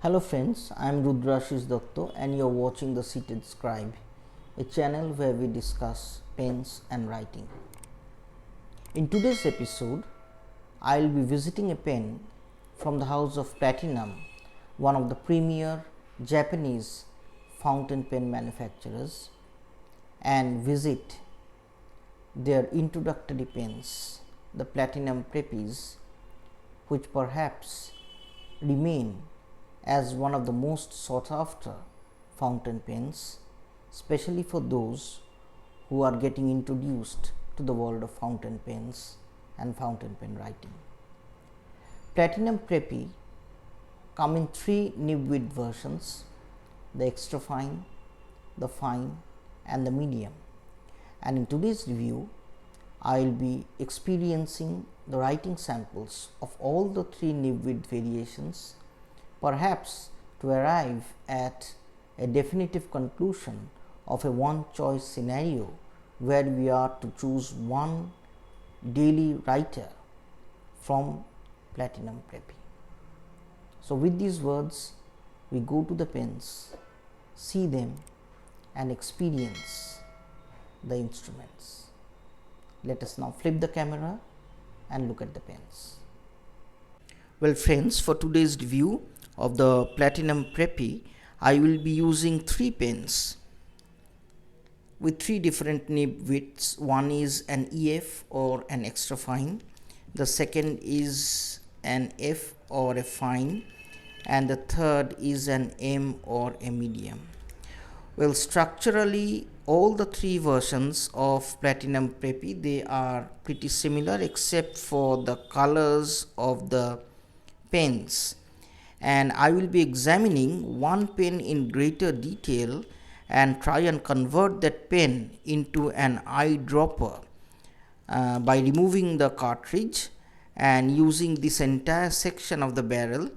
Hello friends, I am Rudrashish Datto and you are watching The Seated Scribe, a channel where we discuss pens and writing. In today's episode, I will be visiting a pen from the house of Platinum, one of the premier Japanese fountain pen manufacturers, and visit their introductory pens, the Platinum Preppys, which perhaps remain as one of the most sought after fountain pens, especially for those who are getting introduced to the world of fountain pens and fountain pen writing. Platinum Preppy come in three nib width versions: the extra fine, the fine and the medium. And in today's review, I will be experiencing the writing samples of all the three nib width variations, perhaps to arrive at a definitive conclusion of a one choice scenario where we are to choose one daily writer from Platinum Preppy. So with these words, we go to the pens, see them and experience the instruments. Let us now flip the camera and look at the pens. Well friends, for today's review of the Platinum Preppy, I will be using three pens with three different nib widths. One is an EF or an extra fine, the second is an F or a fine, and the third is an M or a medium. Well, structurally all the three versions of Platinum Preppy, they are pretty similar except for the colors of the pens, and I will be examining one pen in greater detail and try and convert that pen into an eyedropper by removing the cartridge and using this entire section of the barrel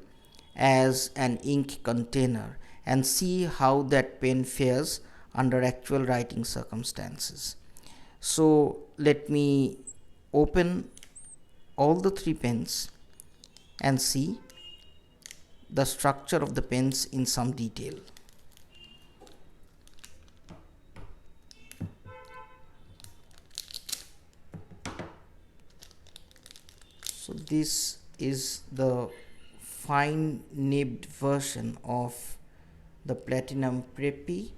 as an ink container, and see how that pen fares under actual writing circumstances. So let me open all the three pens and see the structure of the pens in some detail. So this is the fine nibbed version of the Platinum Preppy.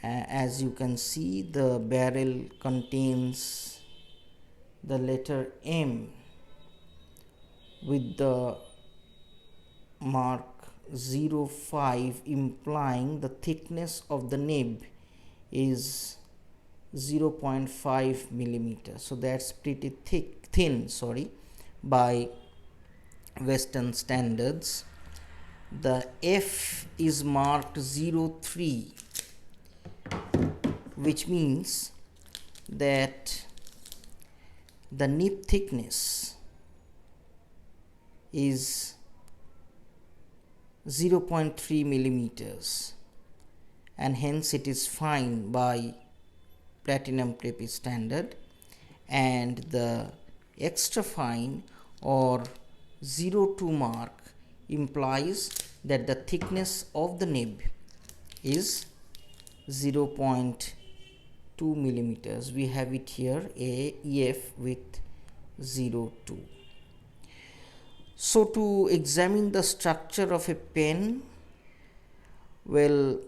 As you can see, the barrel contains the letter M with the mark 0.5, implying the thickness of the nib is 0.5 millimeters. So that's pretty thin by Western standards. The F is marked 0.3, which means that the nib thickness is 0.3 millimeters, and hence it is fine by Platinum Preppy standard. And the extra fine or 0.2 mark implies that the thickness of the nib is 0.2 millimeters. We have it here, a EF with 0.2. So to examine the structure of a pen, well,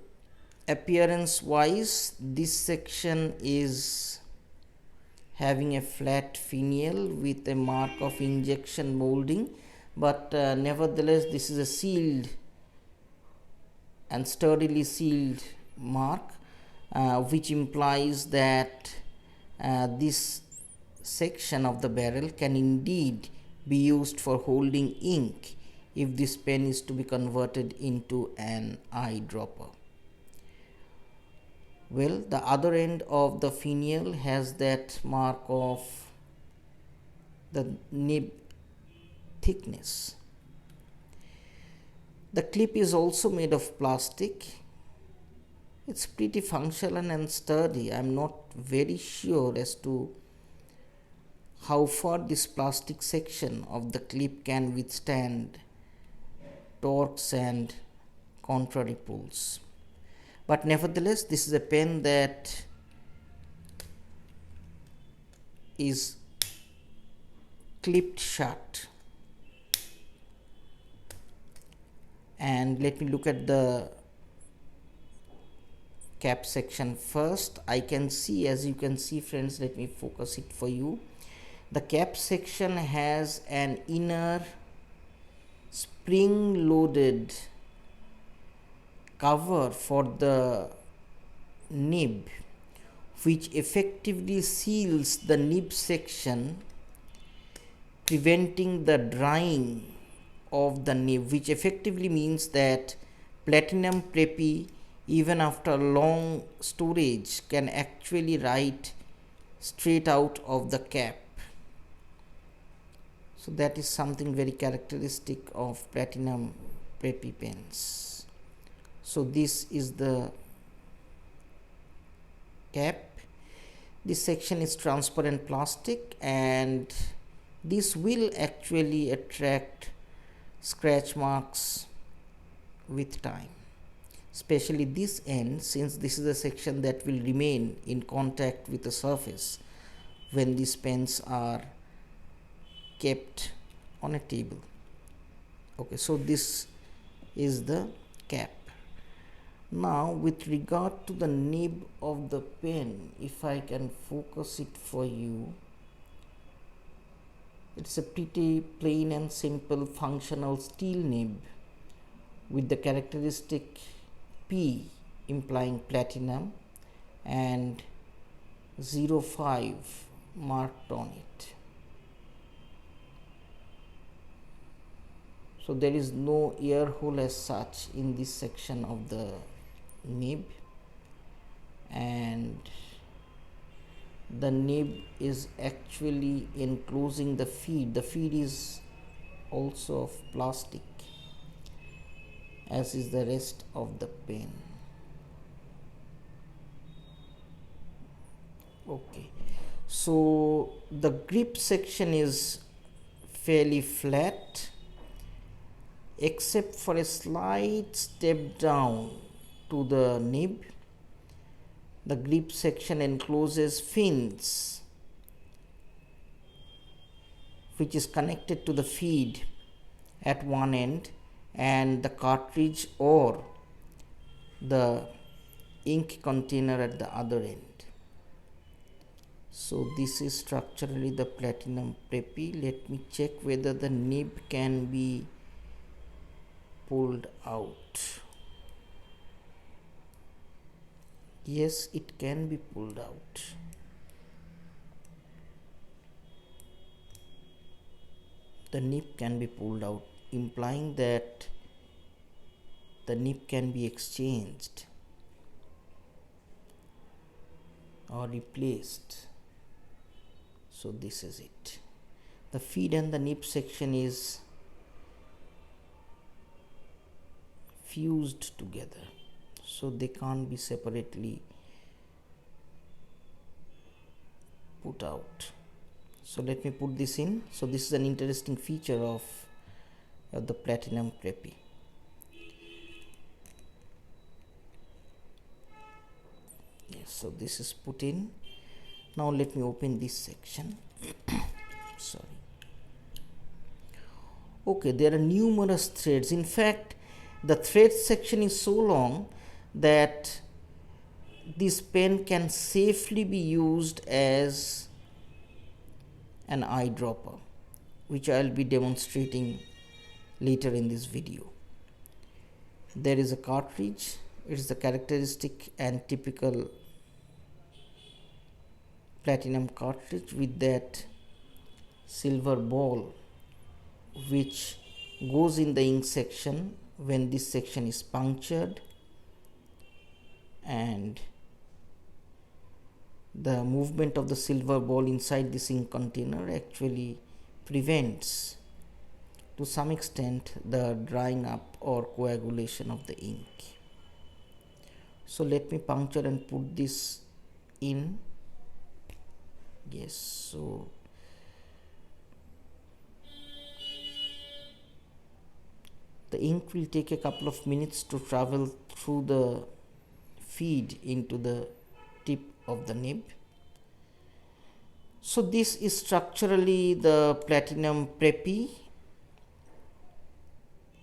appearance wise, this section is having a flat finial with a mark of injection molding, but nevertheless this is a sealed and sturdily sealed mark, which implies that this section of the barrel can indeed be used for holding ink if this pen is to be converted into an eyedropper. Well, the other end of the finial has that mark of the nib thickness. The clip is also made of plastic. It's pretty functional and sturdy. I'm not very sure as to how far this plastic section of the clip can withstand torques and contrary pulls. But nevertheless, this is a pen that is clipped shut. And let me look at the cap section first. I can see, as you can see friends, let me focus it for you. The cap section has an inner spring loaded cover for the nib, which effectively seals the nib section, preventing the drying of the nib, which effectively means that platinum Preppy, even after long storage, can actually write straight out of the cap. So that is something very characteristic of platinum Preppy pens. So this is the cap. This section is transparent plastic, and this will actually attract scratch marks with time, especially this end, since this is a section that will remain in contact with the surface when these pens are kept on a table. Okay, so this is the cap. Now with regard to the nib of the pen, if I can focus it for you, it's a pretty plain and simple functional steel nib with the characteristic P implying platinum and 05 marked on it. So there is no ear hole as such in this section of the nib, and the nib is actually enclosing the feed. The feed is also of plastic, as is the rest of the pen. Okay, so the grip section is fairly flat, except for a slight step down to the nib. The grip section encloses fins, which is connected to the feed at one end and the cartridge or the ink container at the other end. So this is structurally the platinum Preppy. Let me check whether the nib can be pulled out. Yes, it can be pulled out. The nib can be pulled out, implying that the nib can be exchanged or replaced. So this is it. The feed and the nib section is fused together, so they can't be separately put out. So let me put this in. So this is an interesting feature of the platinum Preppy. Yes, so this is put in. Now let me open this section. Sorry. Okay, there are numerous threads. In fact, the thread section is so long that this pen can safely be used as an eyedropper, which I will be demonstrating later in this video. There is a cartridge. It is the characteristic and typical platinum cartridge with that silver ball, which goes in the ink section when this section is punctured, and the movement of the silver ball inside this ink container actually prevents to some extent the drying up or coagulation of the ink. So let me puncture and put this in. Yes, so the ink will take a couple of minutes to travel through the feed into the tip of the nib. So this is structurally the platinum Preppy,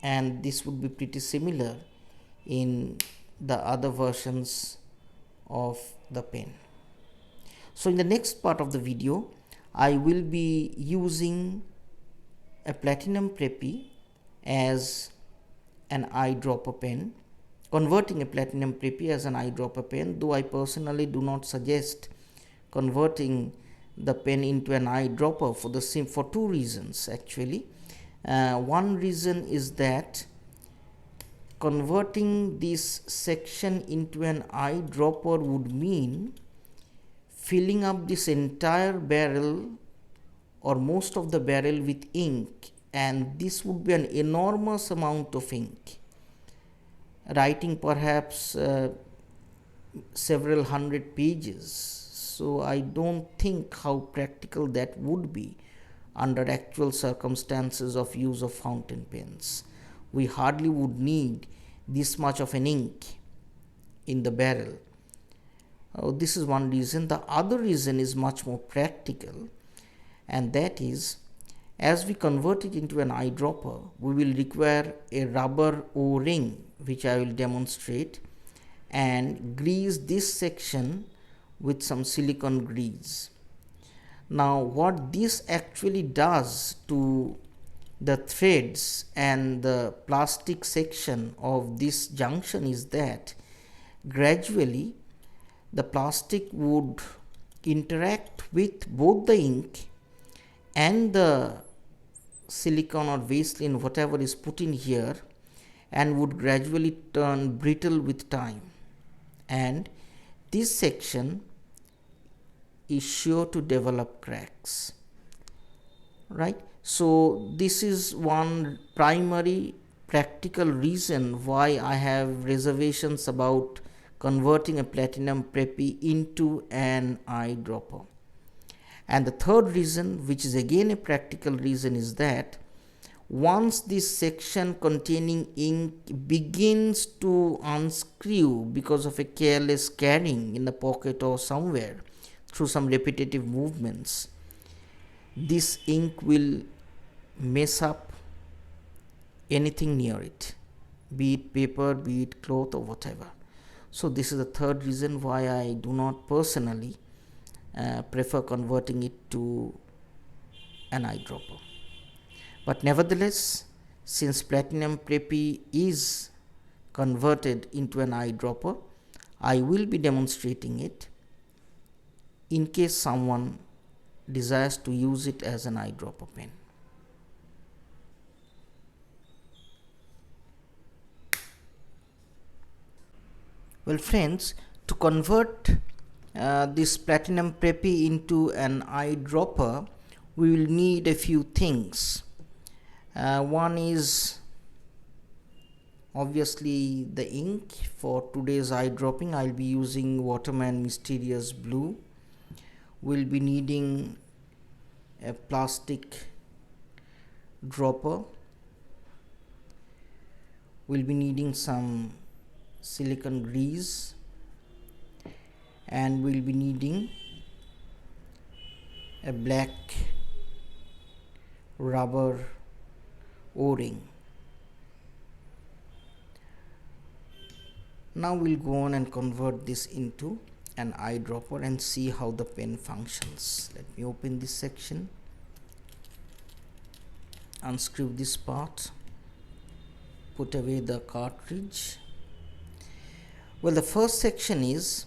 and this would be pretty similar in the other versions of the pen. So in the next part of the video, I will be using a platinum Preppy as an eyedropper pen, converting a platinum Preppy as an eyedropper pen, though I personally do not suggest converting the pen into an eyedropper for two reasons actually. One reason is that converting this section into an eyedropper would mean filling up this entire barrel or most of the barrel with ink, and this would be an enormous amount of ink, writing perhaps several hundred pages. So I don't think how practical that would be under actual circumstances of use of fountain pens. We hardly would need this much of an ink in the barrel. This is one reason. The other reason is much more practical, and that is, as we convert it into an eyedropper, we will require a rubber O-ring, which I will demonstrate, and grease this section with some silicone grease. Now what this actually does to the threads and the plastic section of this junction is that gradually the plastic would interact with both the ink and the silicone or Vaseline, whatever is put in here, and would gradually turn brittle with time, and this section is sure to develop cracks, right? So this is one primary practical reason why I have reservations about converting a platinum Preppy into an eyedropper. And the third reason, which is again a practical reason, is that once this section containing ink begins to unscrew because of a careless carrying in the pocket or somewhere through some repetitive movements, this ink will mess up anything near it, be it paper, be it cloth, or whatever. So this is the third reason why I do not personally prefer converting it to an eyedropper. But nevertheless, since platinum Preppy is converted into an eyedropper, I will be demonstrating it in case someone desires to use it as an eyedropper pen. Well friends, to convert this platinum Preppy into an eyedropper, we will need a few things. One is obviously the ink. For today's eyedropping, I'll be using Waterman Mysterious Blue. We'll be needing a plastic dropper. We'll be needing some silicone grease, and we'll be needing a black rubber O-ring. Now we'll go on and convert this into an eyedropper and see how the pen functions. Let me open this section, unscrew this part, put away the cartridge. Well, the first section is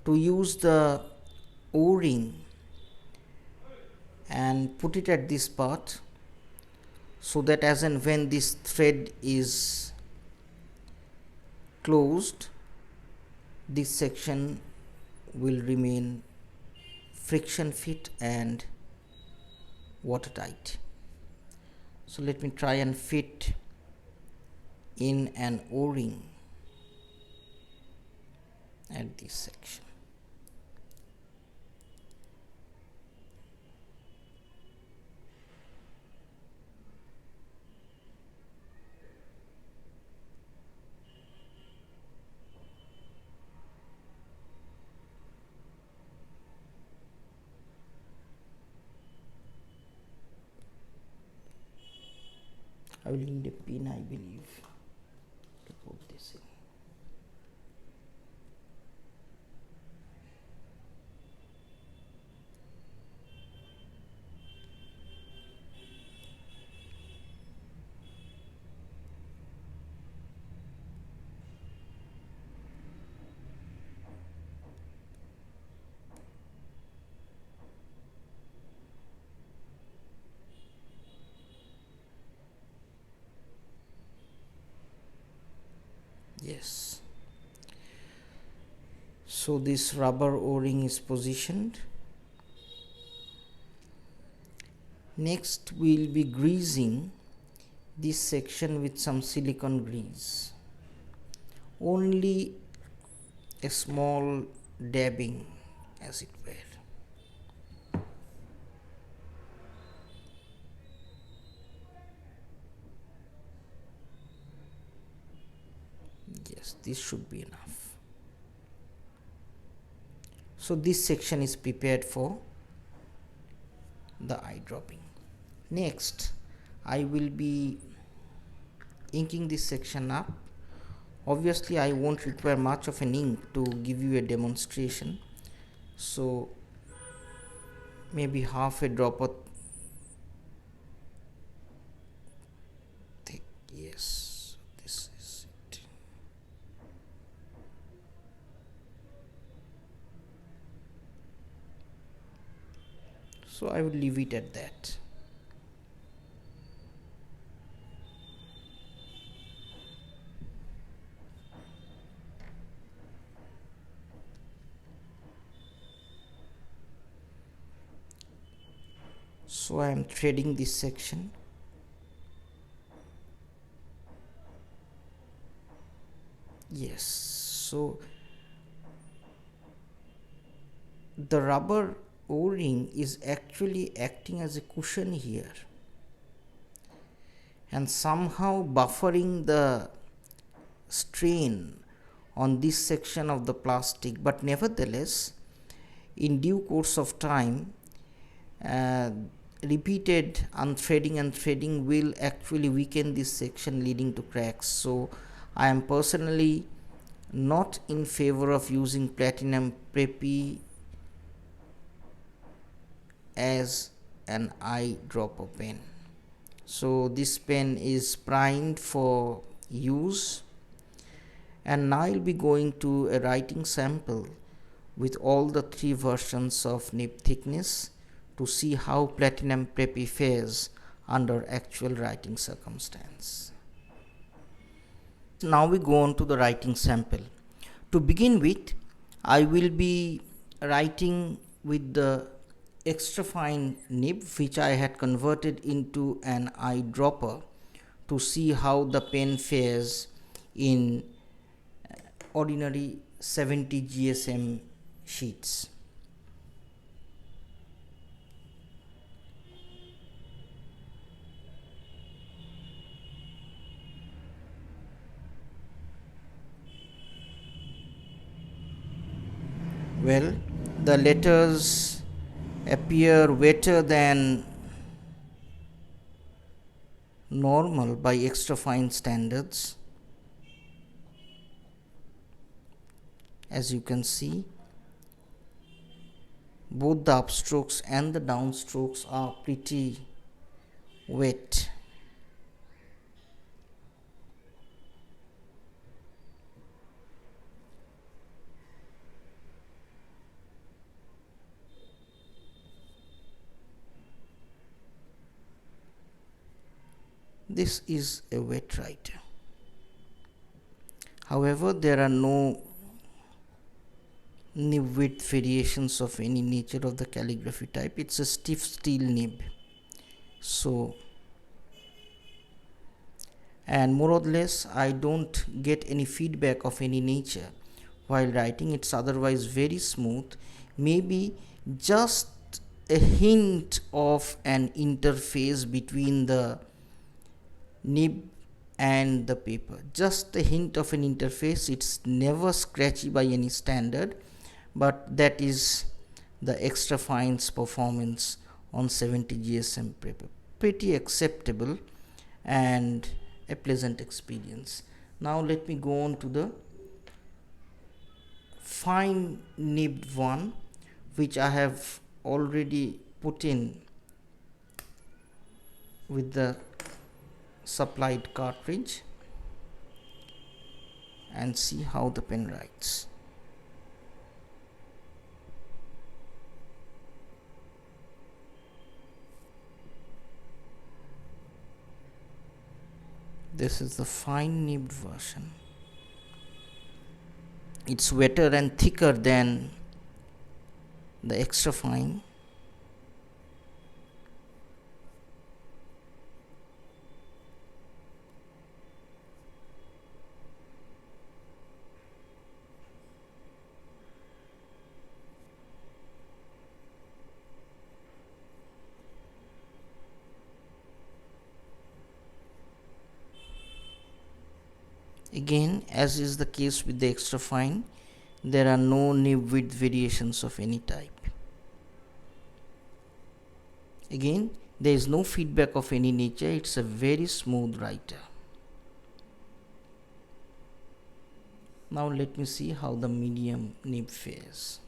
to use the O-ring and put it at this part, so that as and when this thread is closed, this section will remain friction fit and watertight. So let me try and fit in an O-ring at this section. I will need a pin, I believe, to put this in. Yes, so this rubber o-ring is positioned. Next we'll be greasing this section with some silicone grease, only a small dabbing as it were. Yes, this should be enough. So this section is prepared for the eyedropping. Next, I will be inking this section up. Obviously, I won't require much of an ink to give you a demonstration. So maybe half a drop of thick. Yes, this is it. So I will leave it at that. So I am threading this section. Yes, so the rubber o-ring is actually acting as a cushion here and somehow buffering the strain on this section of the plastic, but nevertheless in due course of time repeated unthreading and threading will actually weaken this section, leading to cracks. So I am personally not in favor of using platinum Preppy as an eyedropper pen. So this pen is primed for use, and now I'll be going to a writing sample with all the three versions of nib thickness to see how platinum Preppy fares under actual writing circumstance. Now we go on to the writing sample. To begin with, I will be writing with the extra fine nib which I had converted into an eyedropper to see how the pen fares in ordinary 70 GSM sheets. Well, the letters appear wetter than normal by extra fine standards. As you can see, both the upstrokes and the downstrokes are pretty wet. This is a wet writer. However, there are no nib width variations of any nature of the calligraphy type. It's a stiff steel nib. So, and more or less I don't get any feedback of any nature while writing. It's otherwise very smooth. Maybe just a hint of an interface between the nib and the paper, just a hint of an interface. It's never scratchy by any standard, but that is the extra fine's performance on 70 GSM paper. Pretty acceptable, and a pleasant experience. Now let me go on to the Fine Nib one, which I have already put in with the supplied cartridge, and see how the pen writes. This is the Fine Nib version. It's wetter and thicker than the extra fine. Again, as is the case with the extra fine, there are no nib width variations of any type. Again, there is no feedback of any nature. It's a very smooth writer. Now let me see how the medium nib fares.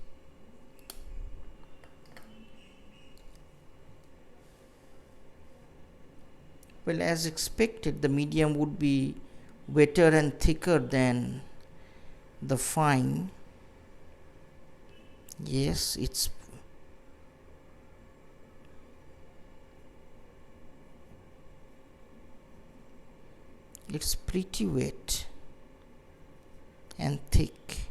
Well, as expected, the medium would be wetter and thicker than the fine. Yes, it's pretty wet and thick.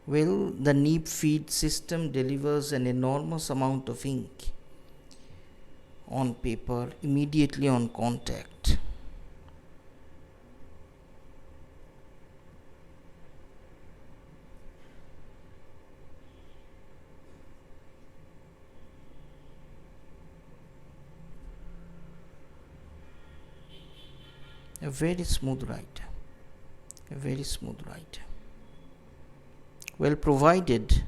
Well, the nib feed system delivers an enormous amount of ink on paper immediately on contact. A very smooth writer. A very smooth writer. Well, provided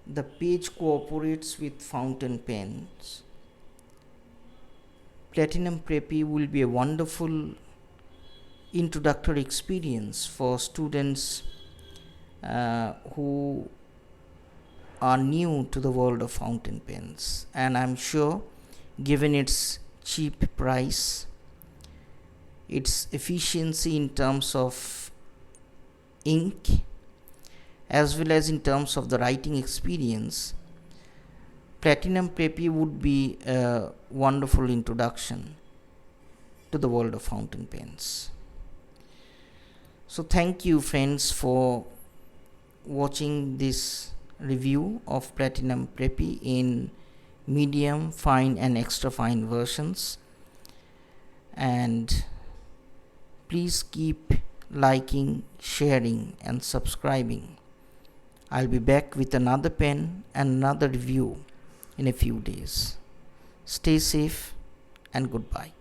the page cooperates with fountain pens, Platinum Preppy will be a wonderful introductory experience for students who are new to the world of fountain pens, and I'm sure, given its cheap price, its efficiency in terms of ink, as well as in terms of the writing experience, Platinum Preppy would be a wonderful introduction to the world of fountain pens. So thank you, friends, for watching this review of Platinum Preppy in medium, fine and extra fine versions, and please keep liking, sharing and subscribing. I'll be back with another pen and another review in a few days. Stay safe and goodbye.